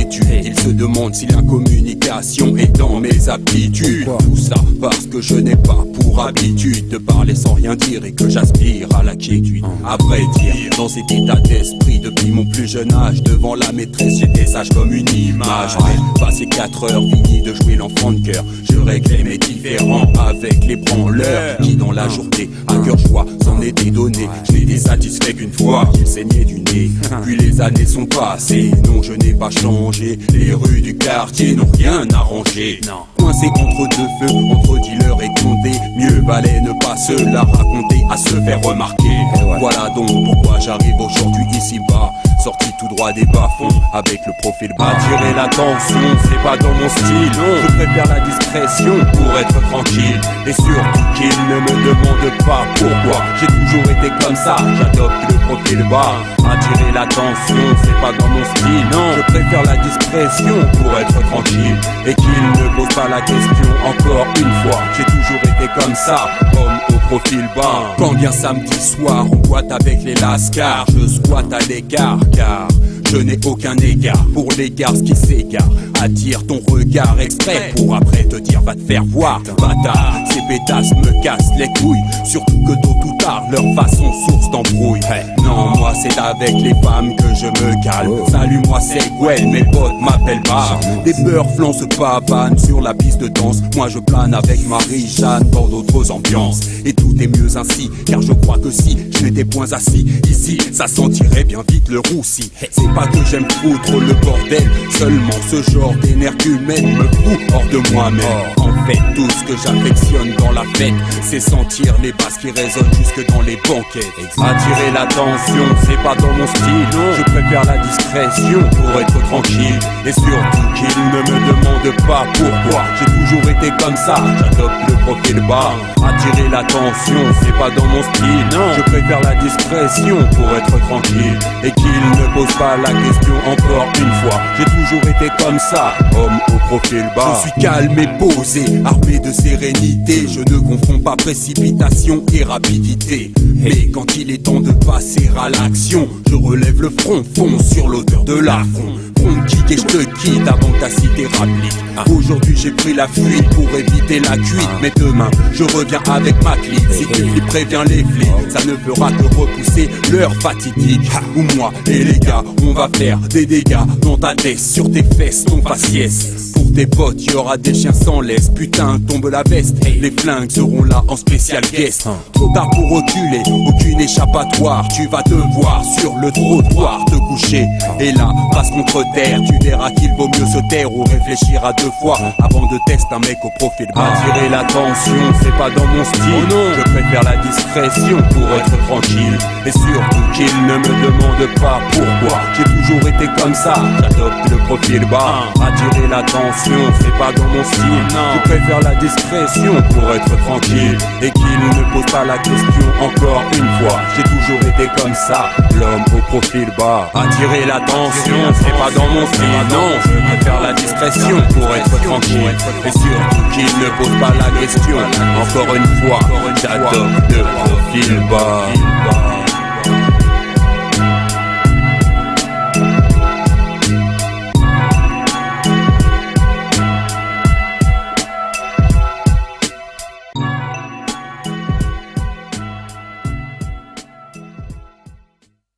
inquiétude. Il se demande si la communication est dans mes habitudes. Tout ça parce que je n'ai pas pour habitude de parler sans rien dire et que j'aspire à la quiétude. À vrai dire, dans cet état d'esprit depuis mon plus jeune âge, devant la maîtresse j'étais sage comme une image. Passé 4 heures, fini de jouer l'enfant de cœur, je réglais mes différends avec les branleurs qui dans la journée à cœur joie s'en étaient donnés. Je n'étais satisfait qu'une fois qu'il saignait du nez. Puis les années sont passées, non je n'ai pas changé. Les rues du quartier n'ont rien arrangé. Coincé entre deux feux, entre dealers et condés, mieux valait ne pas se la raconter à se faire remarquer. Voilà donc pourquoi j'arrive aujourd'hui ici-bas, sorti tout droit des bas-fonds avec le profil bas. Attirer l'attention, c'est pas dans mon style, non. Je préfère la discrétion pour être tranquille. Et surtout qu'il ne me demande pas pourquoi. J'ai toujours été comme ça, j'adopte le profil bas. Attirer l'attention, c'est pas dans mon style, non. Je préfère la discrétion pour être tranquille. Et qu'il ne pose pas la question encore une fois. J'ai toujours été comme ça, homme au profil bas. Quand vient samedi soir, on boite avec les lascars. Je squatte à l'écart car je n'ai aucun égard pour les garces qui s'égarent. Attire ton regard exprès pour après te dire va te faire voir. Bâtard, ces pétasses me cassent les couilles. Surtout que tôt ou tard leur façon source d'embrouille. Non, moi c'est avec les femmes que je me calme. Salut, moi c'est Gwen, mes potes m'appellent Bar. Des beurres flancs se pavanent sur la piste de danse. Moi je plane avec Marie-Jeanne dans d'autres ambiances. Et tout est mieux ainsi, car je crois que si je n'étais point assis ici, ça sentirait bien vite le roussi. C'est pas que j'aime foutre le bordel, seulement ce genre d'énergumène me fout hors de moi-même. En fait, tout ce que j'affectionne dans la fête, c'est sentir les basses qui résonnent jusque dans les banquettes. Attirer l'attention, c'est pas dans mon style, non. Je préfère la discrétion pour être tranquille. Et surtout qu'il ne me demande pas pourquoi. J'ai toujours été comme ça, j'adopte le profil bas. Attirer l'attention, c'est pas dans mon style, non. Je préfère la discrétion pour être tranquille. Et qu'il ne pose pas la question encore une fois. J'ai toujours été comme ça, homme au profil bas. Je suis calme et posé, armé de sérénité. Je ne confonds pas précipitation et rapidité. Mais quand il est temps de passer à l'action, je relève le front, fonce sur l'odeur de l'affront. Front kick et je te quitte avant que ta cité rapplique. Aujourd'hui j'ai pris la fuite pour éviter la cuite. Mais demain je reviens avec ma clique. Si tu flippes, préviens les flics. Ça ne fera que repousser leur fatidique. Ou moi et les gars, on va faire des dégâts dans ta tête, sur tes fesses, ton faciès. Pour tes potes, y'aura des chiens sans laisse. Putain, tombe la veste. Les flingues seront là en spécial guest. Trop tard pour reculer, aucune échappatoire. Tu vas devoir sur le trottoir te coucher. Et là, passe contre terre. Tu verras qu'il vaut mieux se taire ou réfléchir à 2 fois avant de tester un mec au profil bas. Attirer l'attention, c'est pas dans mon style. Non, je préfère la discrétion pour être tranquille. Et surtout qu'il ne me demande pas pourquoi. J'ai toujours été comme ça, j'adopte le profil bas. Attirer l'attention, c'est pas dans mon style, non. Je préfère la discrétion pour être tranquille. Et qu'il ne pose pas la question encore une fois. J'ai toujours été comme ça, l'homme au profil bas. Attirer l'attention, c'est pas dans mon style, non. Je préfère la discrétion pour être tranquille. Et surtout qu'il ne pose pas la question encore une fois. J'adopte le profil bas.